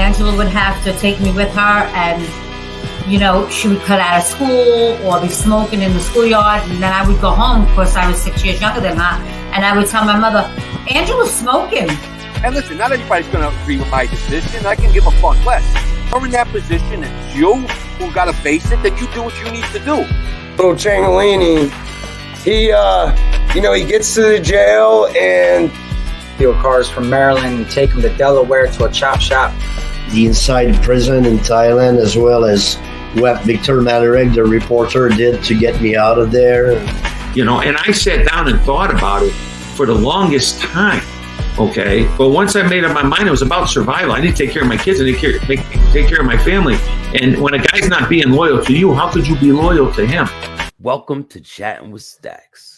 Angela would have to take me with her, and she would cut out of school or be smoking in the schoolyard, and then I would go home. Of course, I was 6 years younger than her, and I would tell my mother, Angela's smoking. And listen, not everybody's going to agree with my decision. I can give a fuck less. You're in that position, it's you who got to face it, then you do what you need to do. Little Changolini, he gets to the jail and steal cars from Maryland and take them to Delaware to a chop shop. The inside prison in Thailand, as well as what Victor Malarek, the reporter, did to get me out of there. And I sat down and thought about it for the longest time. Okay, but once I made up my mind, it was about survival. I need to take care of my kids and take care of my family. And when a guy's not being loyal to you, how could you be loyal to him? Welcome to Chattin with Staxx.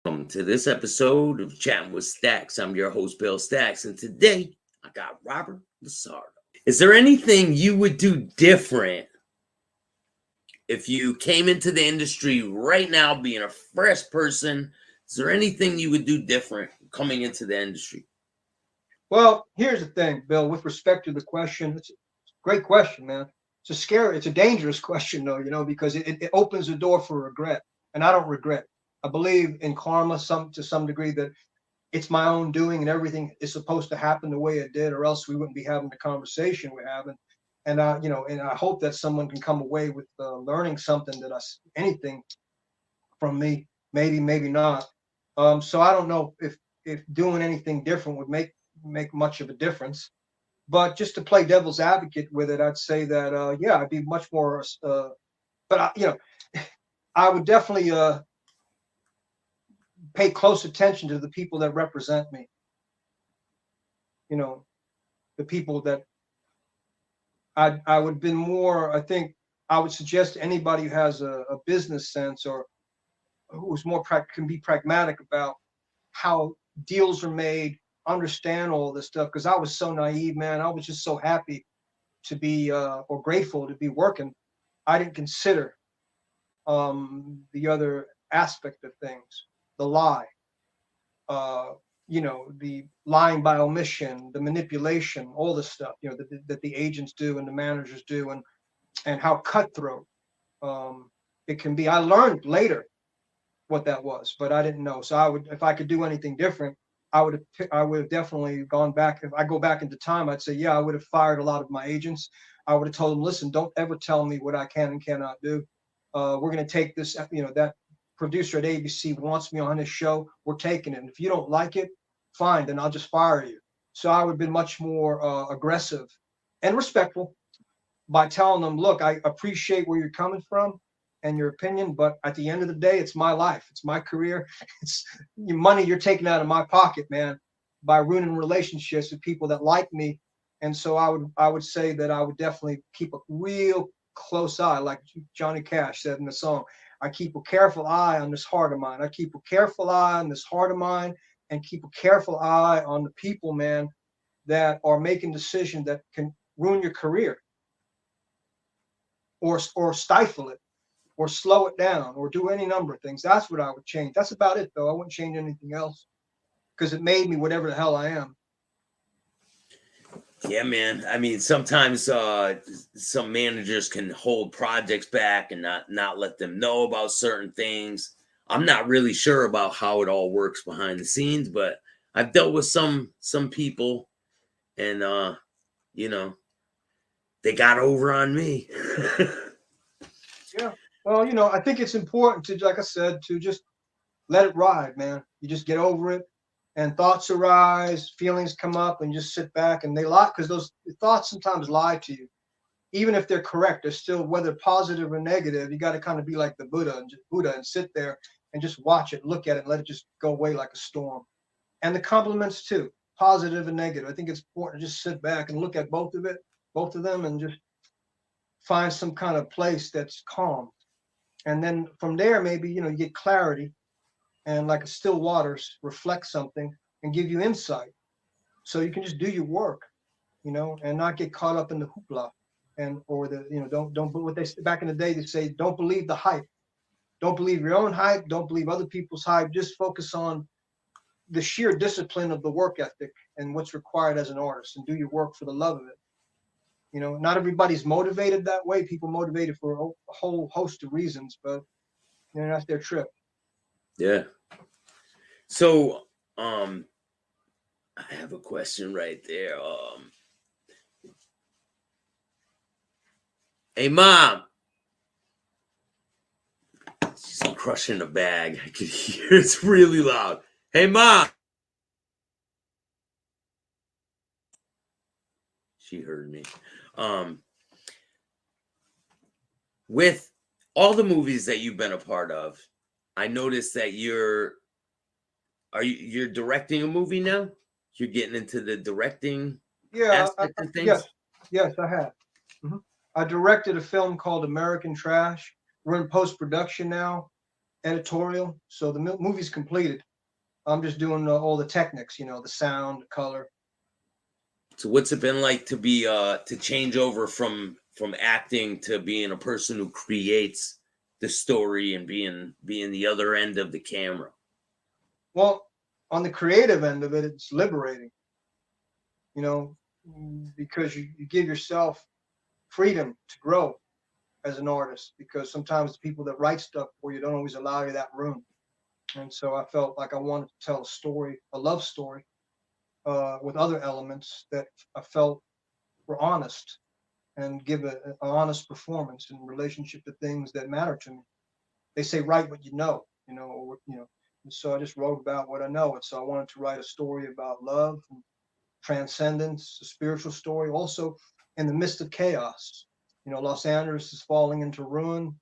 Welcome to this episode of Chattin with Staxx. I'm your host, Bill Staxx, and today I got Robert LaSardo. Is there anything you would do different if you came into the industry right now, being a fresh person? Is there anything you would do different coming into the industry? Well, here's the thing, Bill, with respect to the question, it's a great question, man. It's a dangerous question, though, because it opens the door for regret, and I don't regret. I believe in karma to some degree, that it's my own doing and everything is supposed to happen the way it did, or else we wouldn't be having the conversation we're having. And I hope that someone can come away with learning something anything from me, maybe not. So I don't know if doing anything different would make much of a difference. But just to play devil's advocate with it, I'd say that I'd be much more. But I would definitely pay close attention to the people that represent me. The people that I would have been more. I think I would suggest to anybody who has a business sense or who's more can be pragmatic about how deals are made, understand all this stuff. Because I was so naive, man. I was just so happy to be or grateful to be working. I didn't consider the other aspect of things. The lie, the lying by omission, the manipulation, all this stuff, that the agents do and the managers do, and how cutthroat it can be. I learned later what that was, but I didn't know. So if I could do anything different, I would have definitely gone back. If I go back into time, I'd say, I would have fired a lot of my agents. I would have told them, listen, don't ever tell me what I can and cannot do. We're going to take this, that producer at ABC wants me on his show, we're taking it. And if you don't like it, fine, then I'll just fire you. So I would have been much more aggressive and respectful by telling them, look, I appreciate where you're coming from and your opinion, but at the end of the day, it's my life, it's my career, it's your money you're taking out of my pocket, man, by ruining relationships with people that like me. And so I would say that I would definitely keep a real close eye, like Johnny Cash said in the song. I keep a careful eye on this heart of mine. I keep a careful eye on this heart of mine, and keep a careful eye on the people, man, that are making decisions that can ruin your career or stifle it or slow it down or do any number of things. That's what I would change. That's about it, though. I wouldn't change anything else because it made me whatever the hell I am. Yeah, man. I mean, sometimes some managers can hold projects back and not let them know about certain things. I'm not really sure about how it all works behind the scenes, but I've dealt with some people, and they got over on me. Yeah. Well, I think it's important to, like I said, to just let it ride, man. You just get over it. And thoughts arise, feelings come up, and just sit back, and they lie, because those thoughts sometimes lie to you. Even if they're correct, they're still, whether positive or negative, you got to kind of be like the Buddha and sit there and just watch it, look at it, and let it just go away like a storm. And the compliments too, positive and negative. I think it's important to just sit back and look at both of them, and just find some kind of place that's calm. And then from there, maybe, you get clarity. And like a still waters reflect something and give you insight. So you can just do your work, and not get caught up in the hoopla and or the don't what they back in the day they say, don't believe the hype, don't believe your own hype, don't believe other people's hype, just focus on the sheer discipline of the work ethic and what's required as an artist, and do your work for the love of it. Not everybody's motivated that way. People motivated for a whole host of reasons, but that's their trip. Yeah. So I have a question right there. Hey, Mom. She's crushing a bag. I could hear it's really loud. Hey, Mom. She heard me. With all the movies that you've been a part of, I noticed that you're directing a movie now? You're getting into the directing aspect of things? Yes, I have. I directed a film called American Trash. We're in post-production now, editorial. So the movie's completed. I'm just doing all the techniques, the sound, the color. So what's it been like to be to change over from acting to being a person who creates the story and being the other end of the camera? Well, on the creative end of it, it's liberating, because you give yourself freedom to grow as an artist, because sometimes the people that write stuff for you don't always allow you that room. And so I felt like I wanted to tell a story, a love story, with other elements that I felt were honest, and give an honest performance in relationship to things that matter to me. They say write what you know, and so I just wrote about what I know. And so I wanted to write a story about love and transcendence, a spiritual story, also in the midst of chaos. Los Angeles is falling into ruin.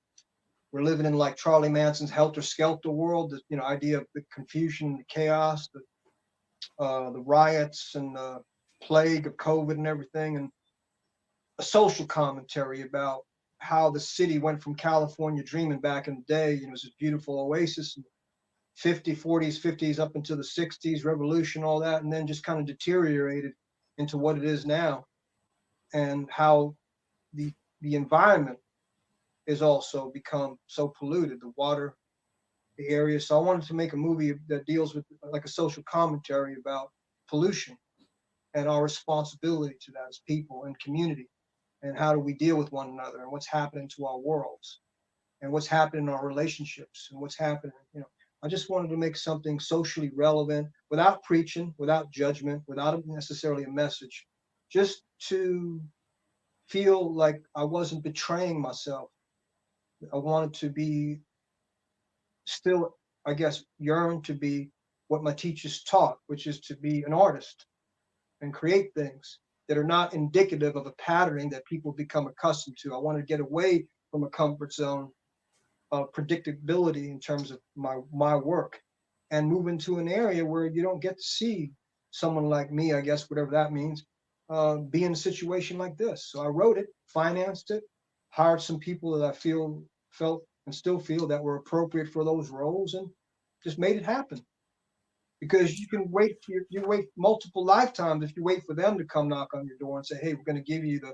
We're living in like Charlie Manson's helter skelter world. The idea of the confusion, the chaos, the riots, and the plague of COVID and everything, and a social commentary about how the city went from California dreaming back in the day. It was this beautiful oasis, 40s, 50s, up into the 60s, revolution, all that, and then just kind of deteriorated into what it is now, and how the environment is also become so polluted, the water, the area. So I wanted to make a movie that deals with like a social commentary about pollution and our responsibility to that as people and community, and how do we deal with one another, and what's happening to our worlds, and what's happening in our relationships, and what's happening. I just wanted to make something socially relevant, without preaching, without judgment, without necessarily a message, just to feel like I wasn't betraying myself. I wanted to be still, I guess, yearn to be what my teachers taught, which is to be an artist and create things that are not indicative of a patterning that people become accustomed to. I wanted to get away from a comfort zone of predictability in terms of my work, and move into an area where you don't get to see someone like me, I guess, whatever that means, be in a situation like this. So I wrote it, financed it, hired some people that I felt and still feel that were appropriate for those roles, and just made it happen. Because you can wait you wait multiple lifetimes if you wait for them to come knock on your door and say, hey, we're going to give you the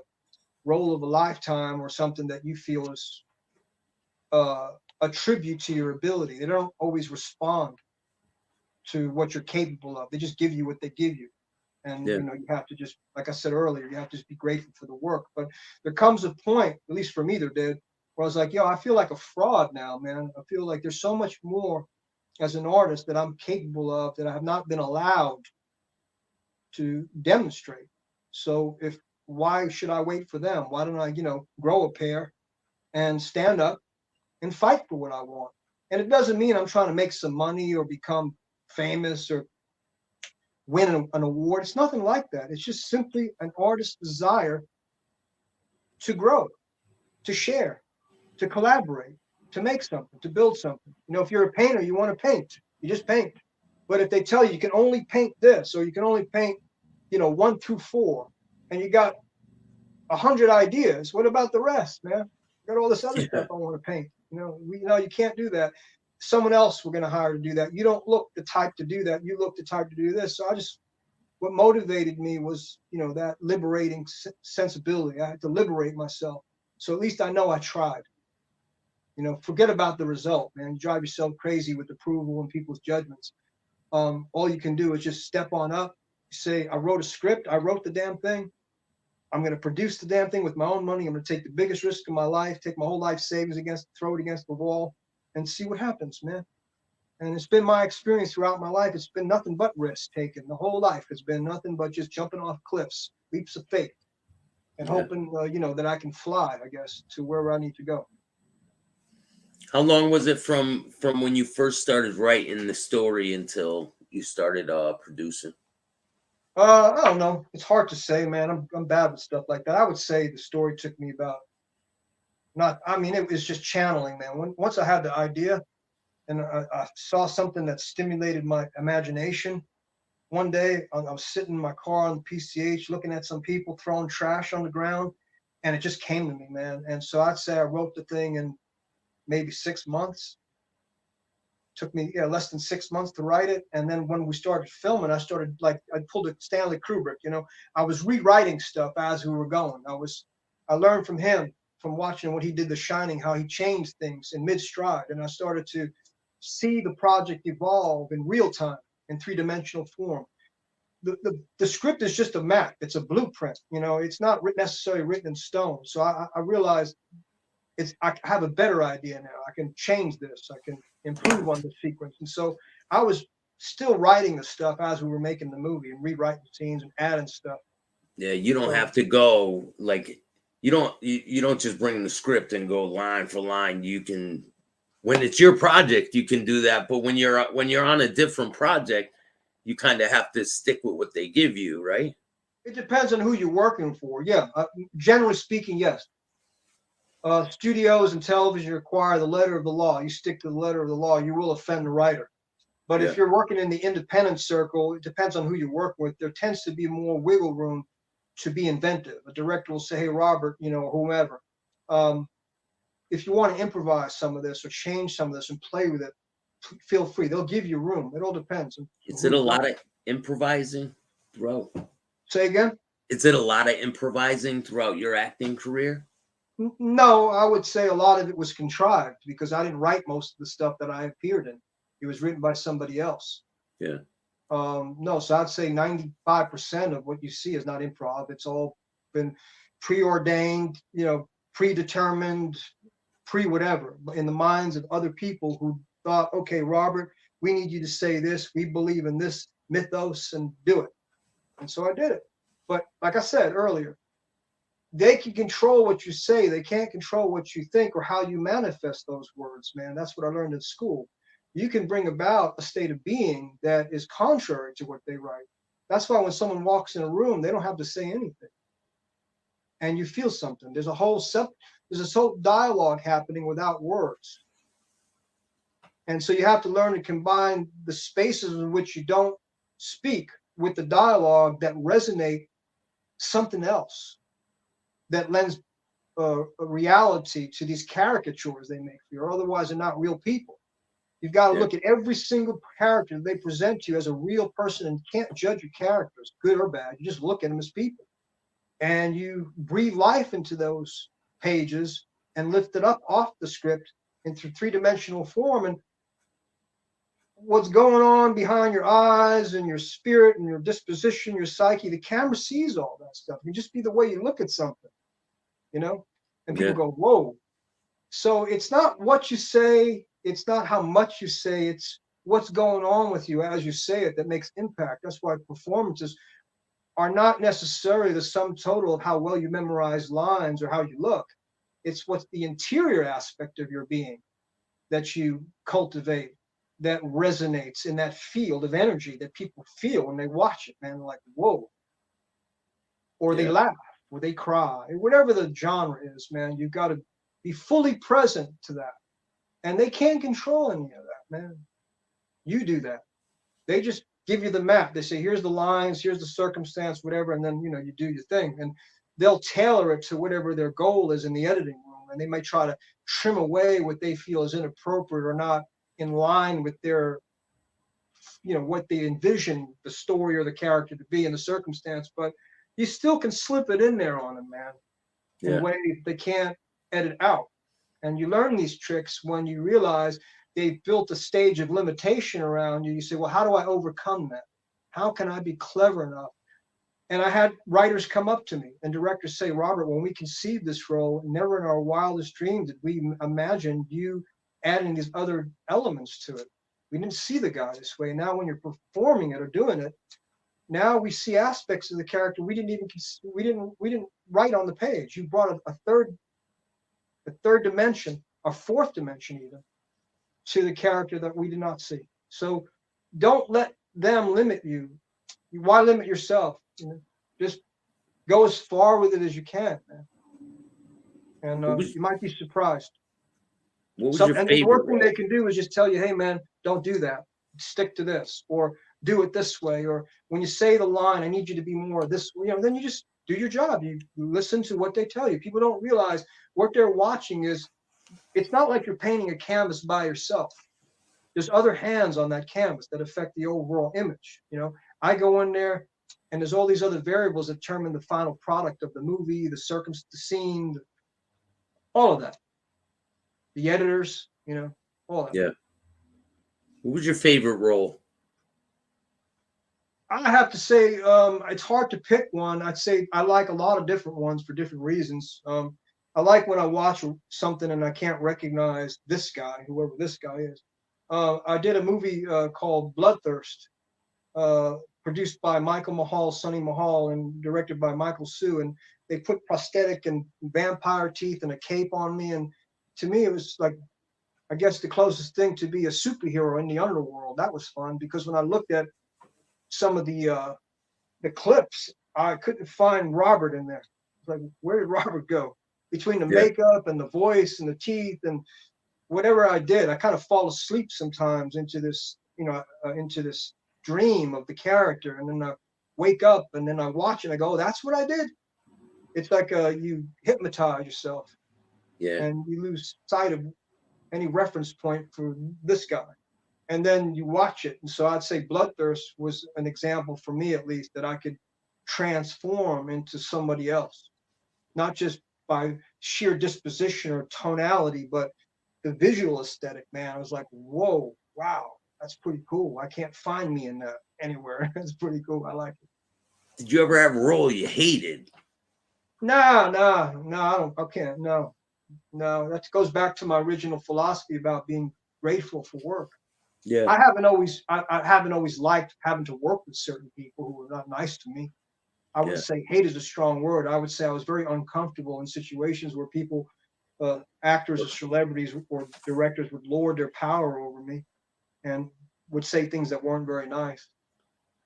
role of a lifetime, or something that you feel is a tribute to your ability. They don't always respond to what you're capable of. They just give you what they give you. And you have to just, like I said earlier, you have to just be grateful for the work. But there comes a point, at least for me there did, where I was like, I feel like a fraud now, man. I feel like there's so much more as an artist that I'm capable of that I have not been allowed to demonstrate. So why should I wait for them? Why don't I, grow a pair and stand up and fight for what I want? And it doesn't mean I'm trying to make some money or become famous or win an award. It's nothing like that. It's just simply an artist's desire to grow, to share, to collaborate, to make something, to build something. If you're a painter, you want to paint, you just paint. But if they tell you can only paint this, or you can only paint, 1 through 4, and you got 100 ideas, what about the rest, man? I got all this other stuff I want to paint. You can't do that. Someone else we're going to hire to do that. You don't look the type to do that. You look the type to do this. So I just what motivated me was, you know, that liberating sensibility. I had to liberate myself. So at least I know I tried. You know, forget about the result, man. You drive yourself crazy with approval and people's judgments. All you can do is just step on up, say, I wrote a script, I wrote the damn thing. I'm going to produce the damn thing with my own money. I'm going to take the biggest risk of my life, take my whole life savings throw it against the wall and see what happens, man. And it's been my experience throughout my life. It's been nothing but risk taken. The whole life has been nothing but just jumping off cliffs, leaps of faith, and hoping, you know, that I can fly, I guess, to wherever I need to go. How long was it from when you first started writing the story until you started producing? I don't know. It's hard to say, man. I'm bad with stuff like that. I would say the story took me about it was just channeling, man. Once I had the idea and I saw something that stimulated my imagination. One day I was sitting in my car on the PCH looking at some people throwing trash on the ground, and it just came to me, man. And so I'd say I wrote the thing in maybe 6 months. Took me less than 6 months to write it. And then when we started filming, I pulled a Stanley Kubrick, you know, I was rewriting stuff as we were going. I learned from him, from watching what he did, The Shining, how he changed things in mid-stride. And I started to see the project evolve in real time, in three-dimensional form. The script is just a map. It's a blueprint, you know, it's not necessarily written in stone. So I realized I have a better idea now. I can change this. I can improve on the sequence. And so I was still writing the stuff as we were making the movie and rewriting scenes and adding stuff. Yeah, you don't have to go like you don't just bring the script and go line for line. You can, when it's your project, you can do that. But when you're on a different project, you kind of have to stick with what they give you, right? It depends on who you're working for. Yeah, generally speaking, yes. Studios and television require the letter of the law. You stick to the letter of the law, you will offend the writer. But if you're working in the independent circle, it depends on who you're working with. There tends to be more wiggle room to be inventive. A director will say, hey, Robert, you know, whomever, if you want to improvise some of this or change some of this and play with it, feel free. They'll give you room. It all depends. Is it a lot of improvising throughout? Say again? Is it a lot of improvising throughout your acting career? No, I would say a lot of it was contrived because I didn't write most of the stuff that I appeared in. It was written by somebody else. Yeah. No, so I'd say 95% of what you see is not improv. It's all been preordained, you know, predetermined, pre-whatever, in the minds of other people who thought, okay, Robert, we need you to say this. We believe in this mythos and do it. And so I did it. But like I said earlier, they can control what you say. They can't control what you think or how you manifest those words, man. That's what I learned in school. You can bring about a state of being that is contrary to what they write. That's why when someone walks in a room, they don't have to say anything. And you feel something. There's a whole dialogue happening without words. And so you have to learn to combine the spaces in which you don't speak with the dialogue that resonate something else, that lends a reality to these caricatures they make for you, or otherwise they're not real people. You've got to look at every single character they present to you as a real person, and you can't judge your characters, good or bad. You just look at them as people. And you breathe life into those pages and lift it up off the script into three-dimensional form. And what's going on behind your eyes and your spirit and your disposition, your psyche, the camera sees all that stuff. You just be the way you look at something, you know, and people go, whoa. So it's not what you say. It's not how much you say. It's what's going on with you as you say it that makes impact. That's why performances are not necessarily the sum total of how well you memorize lines or how you look. It's what's the interior aspect of your being that you cultivate that resonates in that field of energy that people feel when they watch it, man. They're like, whoa. Or they laugh, or they cry, whatever the genre is, man. You've got to be fully present to that. And they can't control any of that, man. You do that. They just give you the map. They say, here's the lines, here's the circumstance, whatever, and then, you know, you do your thing. And they'll tailor it to whatever their goal is in the editing room. And they might try to trim away what they feel is inappropriate or not in line with their what they envision the story or the character to be in the circumstance, but you still can slip it in there on them, man, in a way they can't edit out. And you learn these tricks when you realize they've built a stage of limitation around you. You say, well, how do I overcome that? How can I be clever enough? And I had writers come up to me and directors say, Robert, when we conceived this role, never in our wildest dreams did we imagine you adding these other elements to it. We didn't see the guy this way. Now when you're performing it or doing it, now we see aspects of the character we didn't write on the page. You brought a third dimension, a fourth dimension even, to the character that we did not see. So don't let them limit you. Why limit yourself? Just go as far with it as you can, man. And you might be surprised. What was your and favorite the worst thing role? they can do is just tell you, hey, man, don't do that. Stick to this, or do it this way. Or when you say the line, I need you to be more this, then you just do your job. You listen to what they tell you. People don't realize what they're watching is, it's not like you're painting a canvas by yourself. There's other hands on that canvas that affect the overall image. I go in there and there's all these other variables that determine the final product of the movie, the scene, all of that. The editors, all that. Yeah. What was your favorite role? I have to say, it's hard to pick one. I'd say I like a lot of different ones for different reasons. I like when I watch something and I can't recognize this guy, whoever this guy is. I did a movie called Bloodthirst, produced by Michael Mahal, Sonny Mahal, and directed by Michael Sue. And they put prosthetic and vampire teeth and a cape on me. And to me, it was like, I guess, the closest thing to be a superhero in the underworld. That was fun because when I looked at some of the clips, I couldn't find Robert in there. Like, where did Robert go? Between the makeup and the voice and the teeth and whatever I did, I kind of fall asleep sometimes into this, into this dream of the character, and then I wake up and then I watch it. And I go, oh, that's what I did. It's like you hypnotize yourself, and you lose sight of any reference point for this guy, and then you watch it. And so I'd say Bloodthirst was an example for me, at least, that I could transform into somebody else, not just by sheer disposition or tonality, but the visual aesthetic, man. I was like, whoa, wow, that's pretty cool. I can't find me in that anywhere. That's pretty cool. I like it. Did you ever have a role you hated? No, I can't. No, that goes back to my original philosophy about being grateful for work. Yeah. I haven't always liked having to work with certain people who were not nice to me. I would say hate is a strong word. I would say I was very uncomfortable in situations where people, actors or celebrities or directors would lord their power over me and would say things that weren't very nice.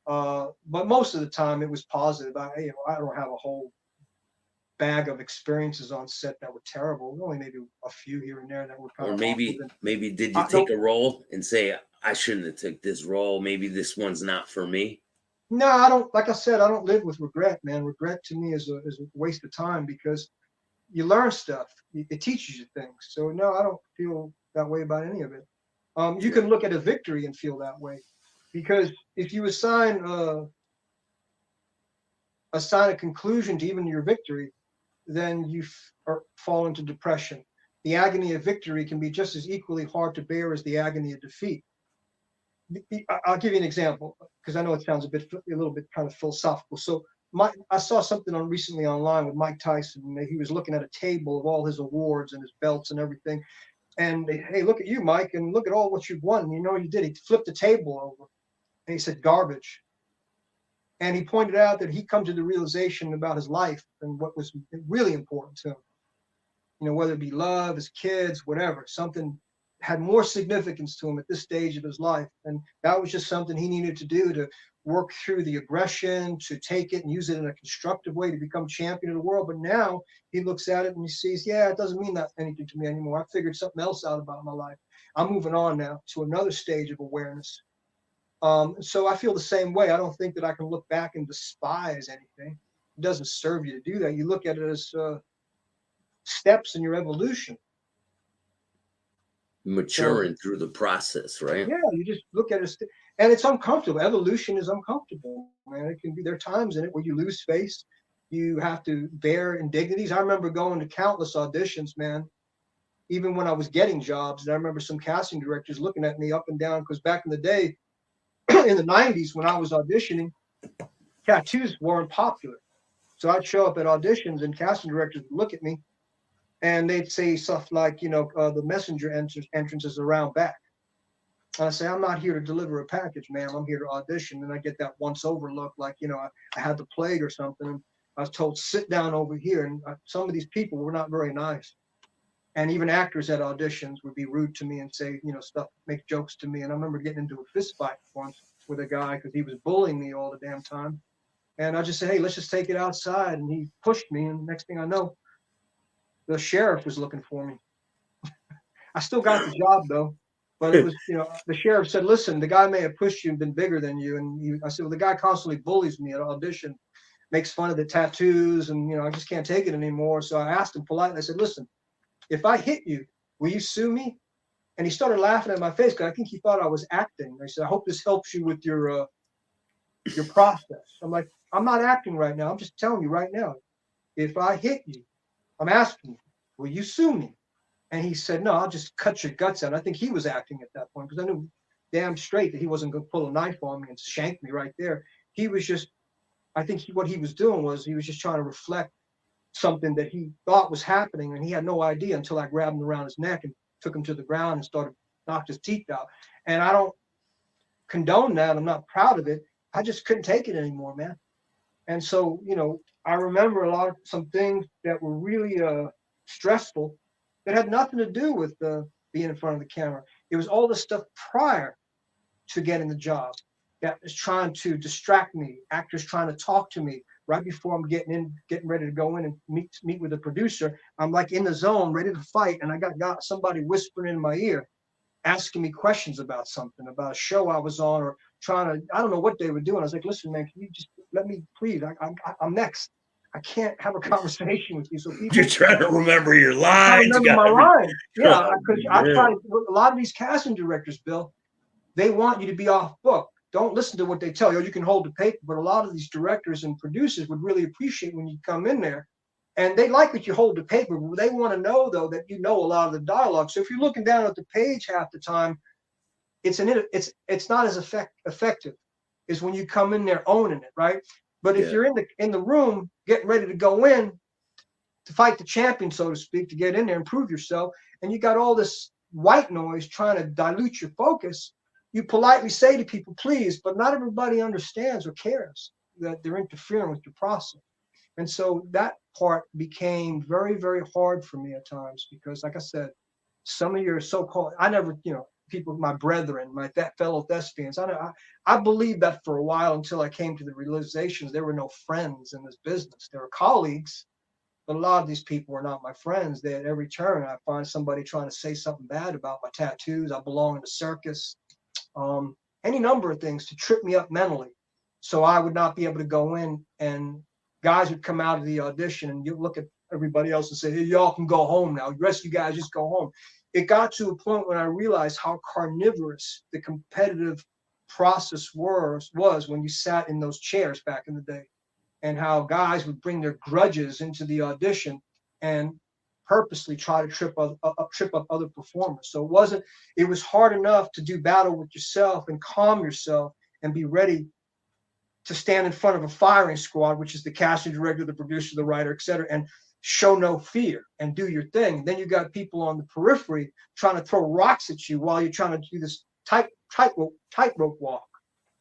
But most of the time it was positive. I don't have a whole bag of experiences on set that were terrible. Only maybe a few here and there that were kind or of maybe did you take a role and say, I shouldn't have took this role. Maybe this one's not for me. No, I don't. Like I said, I don't live with regret, man. Regret to me is a waste of time because you learn stuff. It teaches you things. So no, I don't feel that way about any of it. You can look at a victory and feel that way, because if you assign a conclusion to even your victory, then you fall into depression. The agony of victory can be just as equally hard to bear as the agony of defeat. I'll give you an example because I know it sounds a little bit kind of philosophical. So I saw something recently online with Mike Tyson. He was looking at a table of all his awards and his belts and everything. And hey, look at you, Mike, and look at all what you've won. And you know what you did? He flipped the table over and he said, garbage. And he pointed out that he come to the realization about his life and what was really important to him. Whether it be love, his kids, whatever, something had more significance to him at this stage of his life. And that was just something he needed to do to work through the aggression, to take it and use it in a constructive way to become champion of the world. But now he looks at it and he sees, it doesn't mean anything to me anymore. I figured something else out about my life. I'm moving on now to another stage of awareness. So I feel the same way. I don't think that I can look back and despise anything. It doesn't serve you to do that. You look at it as steps in your evolution. Maturing through the process, right? Yeah, you just look at it. And it's uncomfortable. Evolution is uncomfortable, man. It can be, there are times in it where you lose face. You have to bear indignities. I remember going to countless auditions, man, even when I was getting jobs. And I remember some casting directors looking at me up and down, because back in the day, in the 90s, when I was auditioning, tattoos weren't popular. So I'd show up at auditions and casting directors would look at me and they'd say stuff like, the messenger entrance is around back. And I say, I'm not here to deliver a package, ma'am. I'm here to audition. And I get that once over look, like, I had the plague or something. And I was told, sit down over here. And some of these people were not very nice. And even actors at auditions would be rude to me and say, stuff, make jokes to me. And I remember getting into a fist fight once with a guy because he was bullying me all the damn time. And I just said, hey, let's just take it outside. And he pushed me. And next thing I know, the sheriff was looking for me. I still got the job, though. But it was, the sheriff said, listen, the guy may have pushed you and been bigger than you. And I said, well, the guy constantly bullies me at audition, makes fun of the tattoos. And, I just can't take it anymore. So I asked him politely. I said, listen, if I hit you, will you sue me? And he started laughing at my face because I think he thought I was acting. I said, I hope this helps you with your process. I'm like, I'm not acting right now. I'm just telling you right now. If I hit you, I'm asking you, will you sue me? And he said, no, I'll just cut your guts out. I think he was acting at that point because I knew damn straight that he wasn't going to pull a knife on me and shank me right there. He was just, I think what he was doing was he was just trying to reflect something that he thought was happening. And he had no idea until I grabbed him around his neck and took him to the ground and started knocked his teeth out. And I don't condone that. I'm not proud of it. I just couldn't take it anymore, man. And so, I remember some things that were really stressful that had nothing to do with being in front of the camera. It was all the stuff prior to getting the job that was trying to distract me, actors trying to talk to me right before I'm getting ready to go in and meet with the producer. I'm like in the zone, ready to fight. And I got somebody whispering in my ear, asking me questions about something, about a show I was on, or trying to, I don't know what they were doing. I was like, listen, man, can you just let me, please, I'm next. I can't have a conversation with you. So people, You're trying to remember your lines. I remember my lines. Yeah, because I try. A lot of these casting directors, Bill, they want you to be off book. Don't listen to what they tell you. You can hold the paper, but a lot of these directors and producers would really appreciate when you come in there, and they like that you hold the paper. But they want to know though that you know a lot of the dialogue. So if you're looking down at the page half the time, it's not as effective as when you come in there owning it, right? But if you're in the room getting ready to go in to fight the champion, so to speak, to get in there and prove yourself, and you got all this white noise trying to dilute your focus, you politely say to people, please, but not everybody understands or cares that they're interfering with your process. And so that part became very, very hard for me at times because, like I said, some of your so-called, I never, people, my brethren, my fellow thespians. I believed that for a while until I came to the realizations there were no friends in this business. There were colleagues, but a lot of these people were not my friends. They, at every turn, I find somebody trying to say something bad about my tattoos. I belong in the circus, any number of things to trip me up mentally. So I would not be able to go in, and guys would come out of the audition and you look at everybody else and say, hey, y'all can go home now. The rest of you guys just go home. It got to a point when I realized how carnivorous the competitive process was when you sat in those chairs back in the day, and how guys would bring their grudges into the audition and purposely try to trip up other performers. So it was hard enough to do battle with yourself and calm yourself and be ready to stand in front of a firing squad, which is the casting director, the producer, the writer, etc., and show no fear and do your thing. And then you got people on the periphery trying to throw rocks at you while you're trying to do this tightrope walk.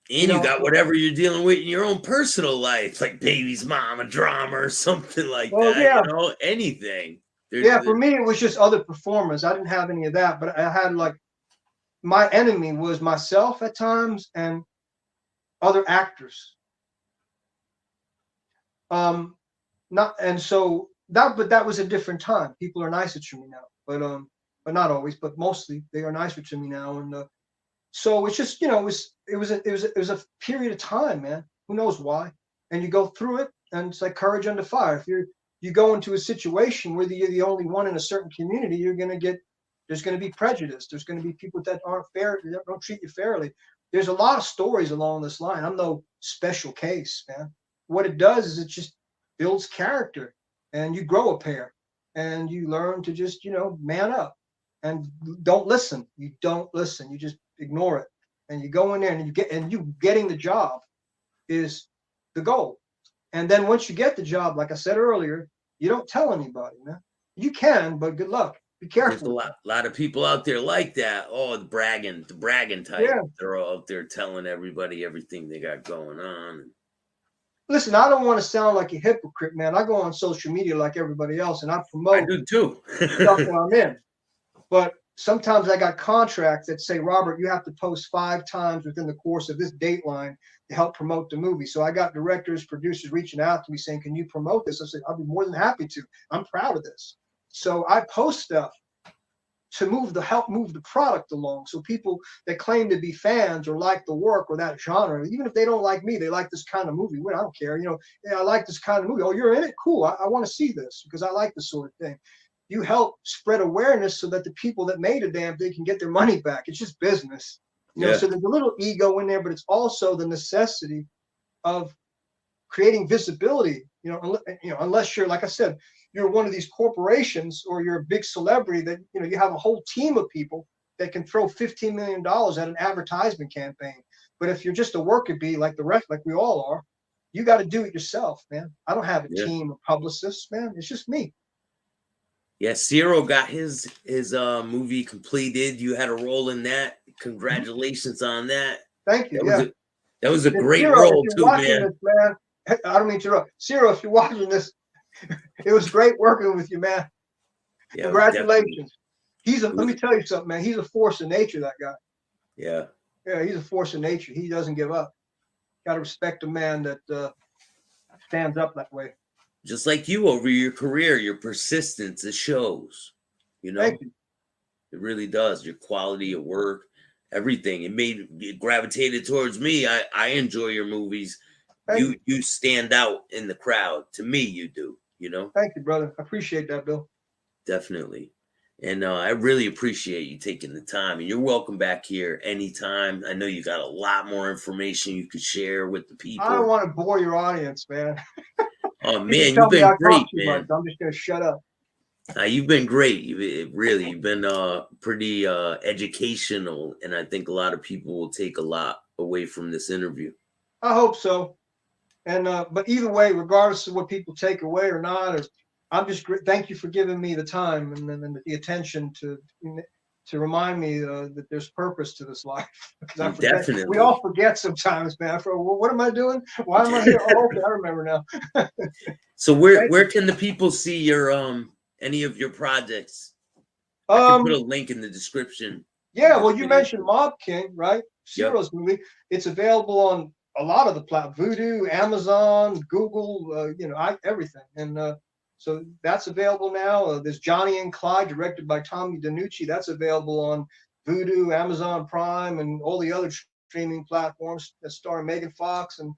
And you got whatever you're dealing with in your own personal life, like baby's mom, a drama or something like that. Yeah. Anything. For me, it was just other performers. I didn't have any of that, but I had my enemy was myself at times and other actors. But that was a different time. People are nicer to me now, but not always, but mostly they are nicer to me now. And so it's just, it was a period of time, man. Who knows why? And you go through it, and it's like courage under fire. If you go into a situation where you're the only one in a certain community, there's going to be prejudice. There's going to be people that aren't fair, that don't treat you fairly. there's a lot of stories along this line. I'm no special case, man. What it does is it just builds character, and you grow a pair, and you learn to just, man up and don't listen. You don't listen. You just ignore it, and you go in there and you getting the job is the goal. And then once you get the job, like I said earlier, you don't tell anybody, man. You can, but good luck. Be careful. There's a lot of people out there like that. Oh, the bragging type. Yeah. They're all out there telling everybody everything they got going on. Listen, I don't want to sound like a hypocrite, man. I go on social media like everybody else, and I promote I do too. stuff that I'm in. But sometimes I got contracts that say, Robert, you have to post 5 times within the course of this dateline to help promote the movie. So I got directors, producers reaching out to me saying, can you promote this? I said, I'll be more than happy to. I'm proud of this. So I post stuff to help move the product along. So people that claim to be fans or like the work or that genre, even if they don't like me, they like this kind of movie. Well, I don't care. Yeah, I like this kind of movie. Oh, you're in it? Cool. I want to see this because I like this sort of thing. You help spread awareness so that the people that made a damn thing can get their money back. It's just business. So there's a little ego in there, but it's also the necessity of creating visibility, unless you're, like I said, you're one of these corporations or you're a big celebrity that, you have a whole team of people that can throw $15 million at an advertisement campaign. But if you're just a worker bee like the rest, like we all are, you got to do it yourself, man. I don't have a team of publicists, man. It's just me. Yeah, Ciro got his movie completed. You had a role in that. Congratulations on that. Thank you. That was a great Ciro, role too, man. This, man. I don't mean to interrupt. Ciro, if you're watching this, it was great working with you, man. Yeah, congratulations. Let me tell you something, man. He's a force of nature, that guy. Yeah. Yeah, he's a force of nature. He doesn't give up. Got to respect a man that stands up that way. Just like you over your career, your persistence, it shows. Thank you. It really does. Your quality of work, everything. It gravitated towards me. I enjoy your movies. You stand out in the crowd. To me, you do. Thank you, brother. I appreciate that, Bill. Definitely. And I really appreciate you taking the time. And you're welcome back here anytime. I know you got a lot more information you could share with the people. I don't want to bore your audience, man. Oh, man, you've been great, man. I'm just going to shut up. You've been great. You've been pretty educational. And I think a lot of people will take a lot away from this interview. I hope so. And but either way, regardless of what people take away or not, I'm just thank you for giving me the time and the attention to remind me that there's purpose to this life. Because I forget. Definitely. We all forget sometimes, man. What am I doing? Why am I here? Oh, okay, I remember now. So where can the people see your any of your projects? I can put a link in the description. Yeah, well, you mentioned Mob King, right? Ciro's movie. It's available on a lot of the platforms: Vudu, Amazon, Google, everything. And so that's available now. There's Johnny and Clyde, directed by Tommy DiNucci. That's available on Vudu, Amazon Prime, and all the other streaming platforms that star Megan Fox and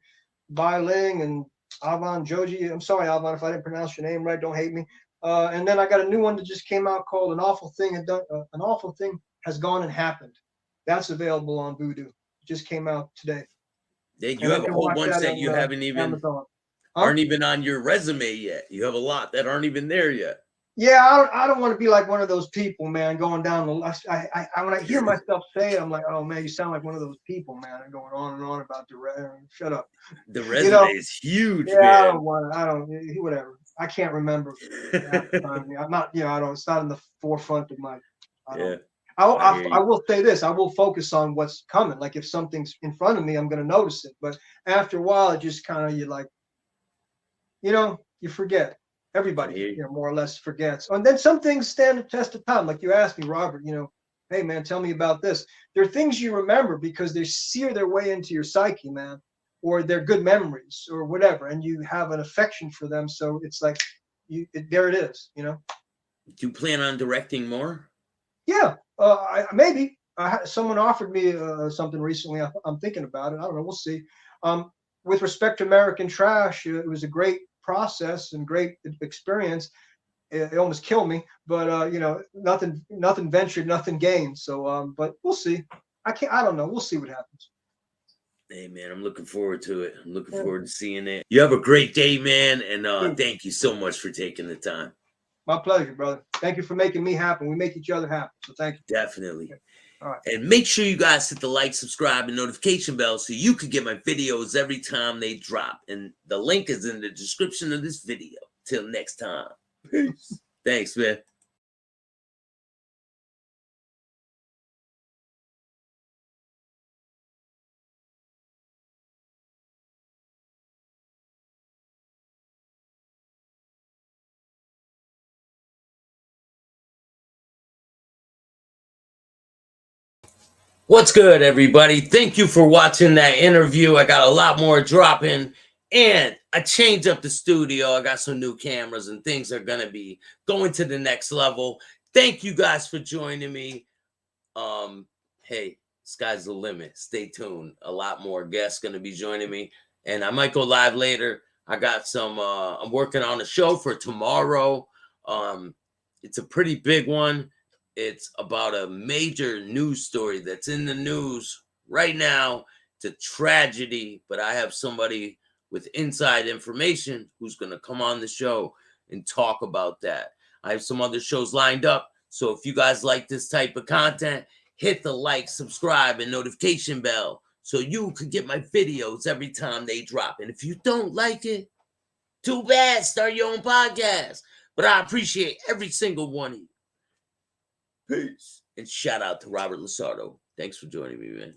Bai Ling and Avan Joji. I'm sorry, Avan, if I didn't pronounce your name right. Don't hate me. And then I got a new one that just came out called An Awful Thing Has Gone and Happened. That's available on Vudu. It just came out today. You have a whole bunch that you haven't even aren't even on your resume yet. You have a lot that aren't even there yet. Yeah, I don't want to be like one of those people, man, going down the list. When I hear myself say it, I'm like, oh man, you sound like one of those people, man, going on and on about the resume. Shut up. The resume is huge. Yeah, man. Whatever. I can't remember. I'm not, it's not in the forefront of my. I will say this. I will focus on what's coming. Like if something's in front of me, I'm going to notice it. But after a while, it just kind of, you forget. Everybody, more or less forgets. And then some things stand the test of time. Like you asked me, Robert, hey, man, tell me about this. There are things you remember because they sear their way into your psyche, man, or they're good memories or whatever. And you have an affection for them. So it's like, there it is, Do you plan on directing more? Yeah, maybe. Someone offered me something recently. I'm thinking about it. I don't know. We'll see. With respect to American Trash, it was a great process and great experience. It almost killed me, but nothing ventured, nothing gained. So, but we'll see. I don't know. We'll see what happens. Hey, man, I'm looking forward to it. I'm looking forward to seeing it. You have a great day, man, and thank you so much for taking the time. My pleasure, brother. Thank you for making me happy. We make each other happy, so thank you. Definitely. Okay. All right. And make sure you guys hit the like, subscribe, and notification bell so you can get my videos every time they drop. And the link is in the description of this video. Till next time. Peace. Thanks, man. What's good, everybody? Thank you for watching that interview. I got a lot more dropping, and I changed up the studio. I got some new cameras, and things are going to be going to the next level. Thank you guys for joining me. Hey, sky's the limit. Stay tuned. A lot more guests going to be joining me, and I might go live later. I got some, I'm working on a show for tomorrow. It's a pretty big one. It's about a major news story that's in the news right now. It's a tragedy, but I have somebody with inside information who's going to come on the show and talk about that. I have some other shows lined up. So if you guys like this type of content, hit the like, subscribe, and notification bell so you can get my videos every time they drop. And if you don't like it, too bad. Start your own podcast. But I appreciate every single one of you. Peace. And shout out to Robert LaSardo. Thanks for joining me, man.